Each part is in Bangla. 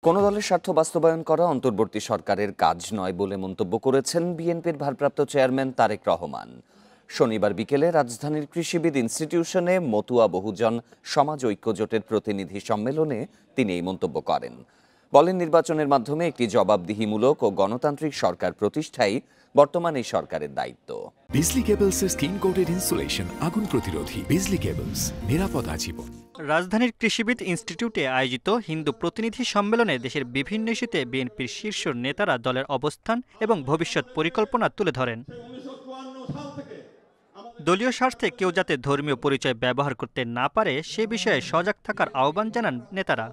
কোনো দলের স্বার্থ বাস্তবায়ন করা অন্তর্বর্তী সরকারের কাজ নয় বলে মন্তব্য করেছেন বিএনপির ভারপ্রাপ্ত চেয়ারম্যান তারেক রহমান। শনিবার বিকেলে রাজধানীর কৃষিবিদ ইনস্টিটিউশনে মতুয়া বহুজন সমাজ ঐক্য জোটের প্রতিনিধি সম্মেলনে তিনি এই মন্তব্য করেন। বলেন, নির্বাচনের মাধ্যমে একটি জবাবদিহিমূলক ও গণতান্ত্রিক সরকার প্রতিষ্ঠাই বর্তমান এই সরকারের দায়িত্ব। বিজলি কেবলসের স্কিন কোটেড ইনসুলেশন আগুন প্রতিরোধী। বিজলি কেবলস, নিরাপদ আজীবন। রাজধানীর কৃষিবিদ ইনস্টিটিউটে আয়োজিত হিন্দু প্রতিনিধি সম্মেলনে দেশের বিভিন্ন ইস্যুতে বিএনপির শীর্ষ নেতারা দলের অবস্থান এবং ভবিষ্যৎ পরিকল্পনা তুলে ধরেন। দলীয় স্বার্থে কেউ যাতে ধর্মীয় পরিচয় ব্যবহার করতে না পারে সে বিষয়ে সজাগ থাকার আহ্বান জানান নেতারা।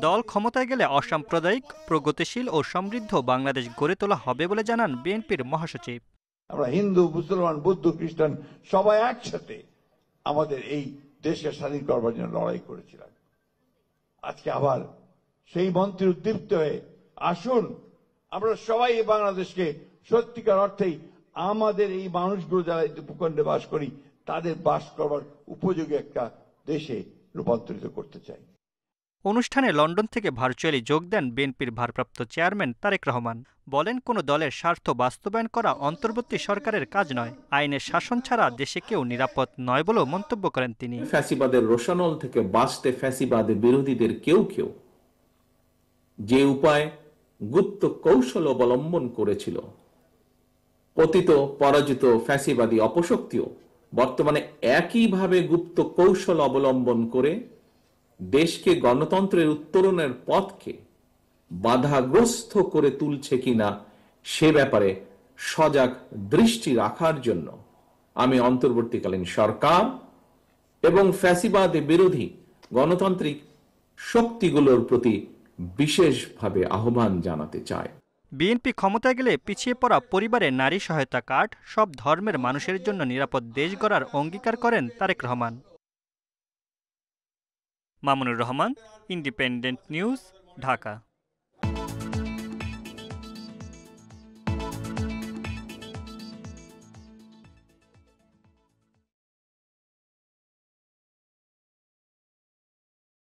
দল ক্ষমতায় গেলে অসাম্প্রদায়িক, প্রগতিশীল ও সমৃদ্ধ বাংলাদেশ গড়ে তোলা হবে বলে জানান বিএনপির মহাসচিব। আমরা হিন্দু, মুসলমান, বৌদ্ধ, খ্রিস্টান সবাই একসাথে আমাদের এই দেশকে স্বাধীন করবার জন্য লড়াই করেছিলাম। আজকে আবার সেই মন্ত্রে উদ্দীপ্ত হয়ে আসুন আমরা সবাই এই বাংলাদেশকে সত্যিকার অর্থেই আমাদের এই মানুষগুলো যারা এই ভূখণ্ডে বাস করি তাদের বাস করবার উপযোগী একটা দেশে রূপান্তরিত করতে চাই। অনুষ্ঠানে লন্ডন থেকে ভার্চুয়ালি যোগ দেন বিএনপির ভারপ্রাপ্ত চেয়ারম্যান তারেক রহমান। বলেন, কোনো দলের স্বার্থ বাস্তবায়ন করা অন্তর্বর্তী সরকারের কাজ নয়। আইনের শাসন ছাড়া দেশে কেউ নিরাপদ নয় বলেও মন্তব্য করেন তিনি। ফ্যাসিবাদের রোশানল থেকে বাঁচতে ফ্যাসিবাদের বিরোধীদের কেউ কেউ যে উপায় গুপ্ত কৌশল অবলম্বন করেছিল, পতিত পরাজিত ফ্যাসিবাদী অপশক্তিও বর্তমানে একইভাবে গুপ্ত কৌশল অবলম্বন করে দেশকে গণতন্ত্রের উত্তরণের পথকে বাধাগ্রস্ত করে তুলছে কিনা সে ব্যাপারে সজাগ দৃষ্টি রাখার জন্য আমি অন্তর্বর্তীকালীন সরকার এবং ফ্যাসিবাদ বিরোধী গণতান্ত্রিক শক্তিগুলোর প্রতি বিশেষভাবে আহ্বান জানাতে চাই। বিএনপি ক্ষমতায় গেলে পিছিয়ে পড়া পরিবারে নারী সহায়তা কার্ড, সব ধর্মের মানুষের জন্য নিরাপদ দেশ গড়ার অঙ্গীকার করেন তারেক রহমান। Mamunur Rahman, independent news, Dhaka.